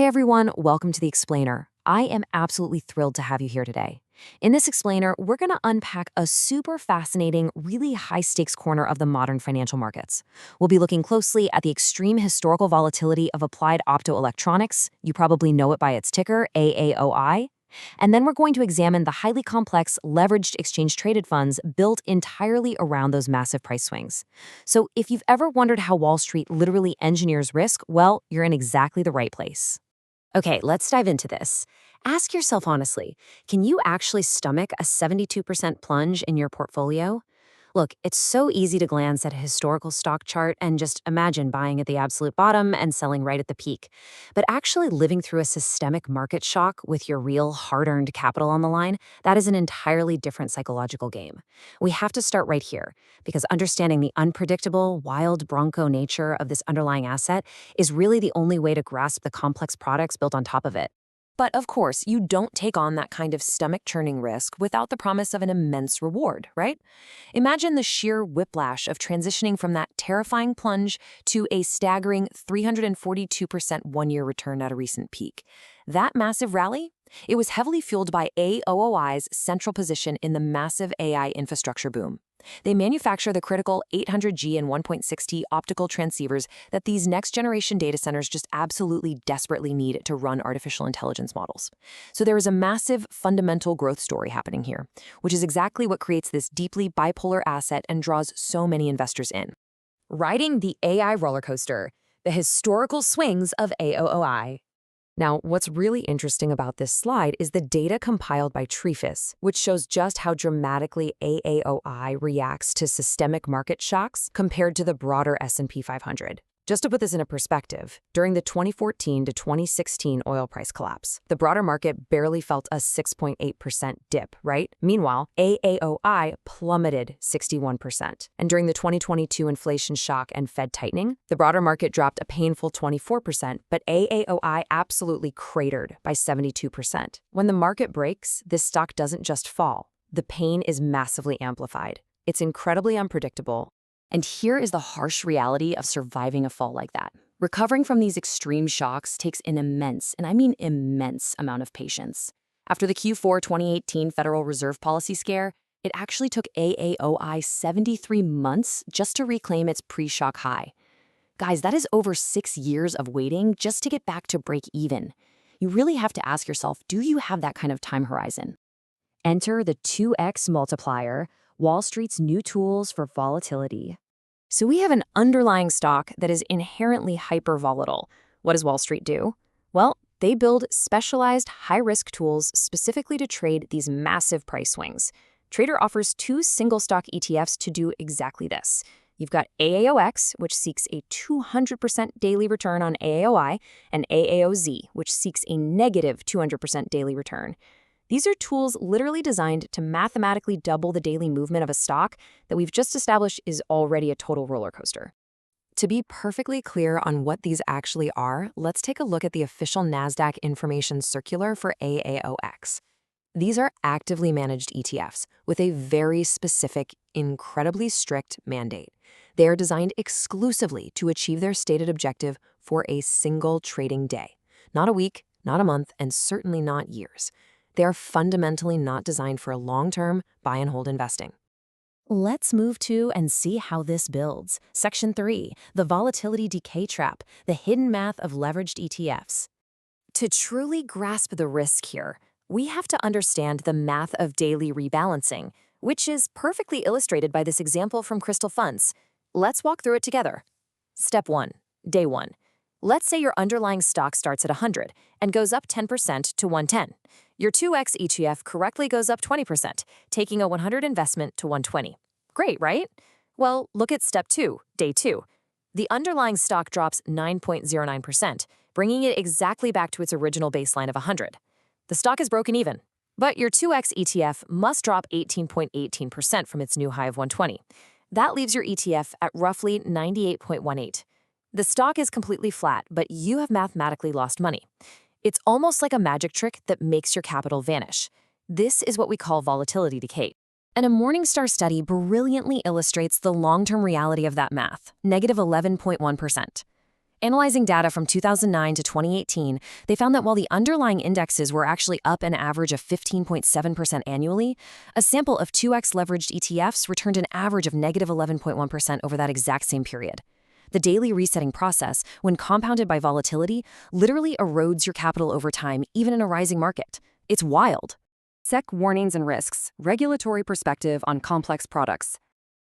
Hey everyone, welcome to the Explainer. I am absolutely thrilled to have you here today. In this Explainer, we're going to unpack a super fascinating, really high-stakes corner of the modern financial markets. We'll be looking closely at the extreme historical volatility of Applied Optoelectronics. You probably know it by its ticker, AAOI. And then we're going to examine the highly complex, leveraged exchange-traded funds built entirely around those massive price swings. So if you've ever wondered how Wall Street literally engineers risk, well, you're in exactly the right place. Okay, let's dive into this. Ask yourself honestly, can you actually stomach a 72% plunge in your portfolio? Look, it's so easy to glance at a historical stock chart and just imagine buying at the absolute bottom and selling right at the peak. But actually living through a systemic market shock with your real hard-earned capital on the line, that is an entirely different psychological game. We have to start right here, because understanding the unpredictable, wild bronco nature of this underlying asset is really the only way to grasp the complex products built on top of it. But of course, you don't take on that kind of stomach-churning risk without the promise of an immense reward, right? Imagine the sheer whiplash of transitioning from that terrifying plunge to a staggering 342% one-year return at a recent peak. That massive rally? It was heavily fueled by AAOI's central position in the massive AI infrastructure boom. They manufacture the critical 800G and 1.6T optical transceivers that these next-generation data centers just absolutely desperately need to run artificial intelligence models. So there is a massive fundamental growth story happening here, which is exactly what creates this deeply bipolar asset and draws so many investors in. Riding the AI roller coaster, the historical swings of AAOI. Now, what's really interesting about this slide is the data compiled by Trefis, which shows just how dramatically AAOI reacts to systemic market shocks compared to the broader S&P 500. Just to put this into perspective, during the 2014 to 2016 oil price collapse, the broader market barely felt a 6.8% dip, right? Meanwhile, AAOI plummeted 61%. And during the 2022 inflation shock and Fed tightening, the broader market dropped a painful 24%, but AAOI absolutely cratered by 72%. When the market breaks, this stock doesn't just fall. The pain is massively amplified. It's incredibly unpredictable. And here is the harsh reality of surviving a fall like that. Recovering from these extreme shocks takes an immense, and I mean immense, amount of patience. After the Q4 2018 Federal Reserve policy scare, it actually took AAOI 73 months just to reclaim its pre-shock high. Guys, that is over 6 years of waiting just to get back to break even. You really have to ask yourself, do you have that kind of time horizon? Enter the 2x multiplier, Wall Street's new tools for volatility. So we have an underlying stock that is inherently hyper-volatile. What does Wall Street do? Well, they build specialized high-risk tools specifically to trade these massive price swings. Trader offers 2 single-stock ETFs to do exactly this. You've got AAOX, which seeks a 200% daily return on AAOI, and AAOZ, which seeks a negative 200% daily return. These are tools literally designed to mathematically double the daily movement of a stock that we've just established is already a total roller coaster. To be perfectly clear on what these actually are, let's take a look at the official NASDAQ information circular for AAOX. These are actively managed ETFs with a very specific, incredibly strict mandate. They are designed exclusively to achieve their stated objective for a single trading day. Not a week, not a month, and certainly not years. They are fundamentally not designed for a long-term buy-and-hold investing. Let's move to and see how this builds. Section 3, the volatility decay trap, the hidden math of leveraged ETFs. To truly grasp the risk here, we have to understand the math of daily rebalancing, which is perfectly illustrated by this example from Crystal Funds. Let's walk through it together. Step 1, day 1. Let's say your underlying stock starts at 100 and goes up 10% to 110. Your 2x ETF correctly goes up 20%, taking a 100 investment to 120. Great, right? Well, look at step 2, day 2. The underlying stock drops 9.09%, bringing it exactly back to its original baseline of 100. The stock is broken even, but your 2x ETF must drop 18.18% from its new high of 120. That leaves your ETF at roughly 98.18. The stock is completely flat, but you have mathematically lost money. It's almost like a magic trick that makes your capital vanish. This is what we call volatility decay. And a Morningstar study brilliantly illustrates the long-term reality of that math, negative 11.1%. Analyzing data from 2009 to 2018, they found that while the underlying indexes were actually up an average of 15.7% annually, a sample of 2x leveraged ETFs returned an average of negative 11.1% over that exact same period. The daily resetting process, when compounded by volatility, literally erodes your capital over time, even in a rising market. It's wild. SEC warnings and risks, regulatory perspective on complex products.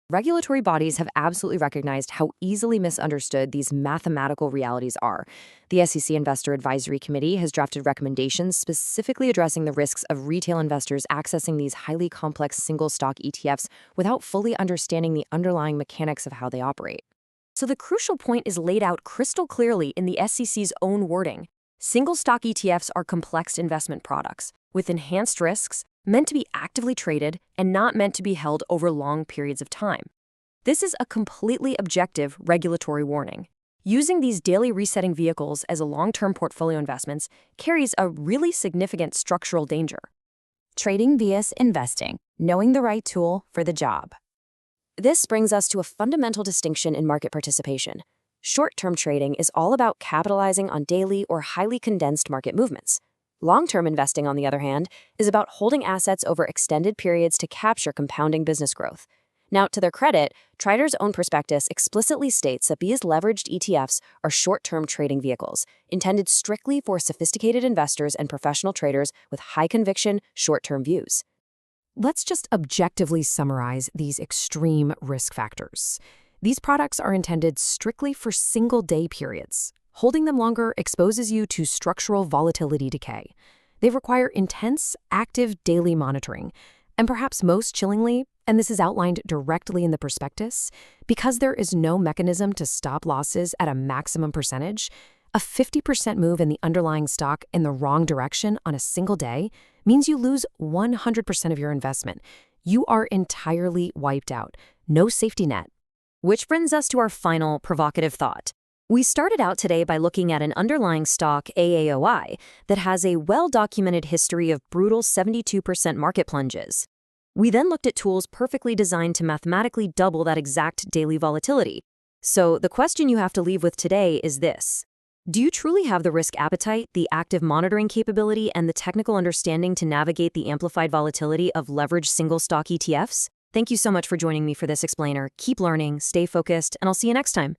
Regulatory bodies have absolutely recognized how easily misunderstood these mathematical realities are. The SEC Investor Advisory Committee has drafted recommendations specifically addressing the risks of retail investors accessing these highly complex single-stock ETFs without fully understanding the underlying mechanics of how they operate. So the crucial point is laid out crystal clearly in the SEC's own wording. Single-stock ETFs are complex investment products with enhanced risks, meant to be actively traded and not meant to be held over long periods of time. This is a completely objective regulatory warning. Using these daily resetting vehicles as a long-term portfolio investments carries a really significant structural danger. Trading vs. investing, knowing the right tool for the job. This brings us to a fundamental distinction in market participation. Short-term trading is all about capitalizing on daily or highly condensed market movements. Long-term investing, on the other hand, is about holding assets over extended periods to capture compounding business growth. Now, to their credit, Trader's own prospectus explicitly states that these leveraged ETFs are short-term trading vehicles, intended strictly for sophisticated investors and professional traders with high-conviction, short-term views. Let's just objectively summarize these extreme risk factors. These products are intended strictly for single-day periods. Holding them longer exposes you to structural volatility decay. They require intense, active daily monitoring. And perhaps most chillingly, and this is outlined directly in the prospectus, because there is no mechanism to stop losses at a maximum percentage, a 50% move in the underlying stock in the wrong direction on a single day means you lose 100% of your investment. You are entirely wiped out. No safety net. Which brings us to our final provocative thought. We started out today by looking at an underlying stock, AAOI, that has a well-documented history of brutal 72% market plunges. We then looked at tools perfectly designed to mathematically double that exact daily volatility. So the question you have to leave with today is this. Do you truly have the risk appetite, the active monitoring capability, and the technical understanding to navigate the amplified volatility of leveraged single-stock ETFs? Thank you so much for joining me for this explainer. Keep learning, stay focused, and I'll see you next time.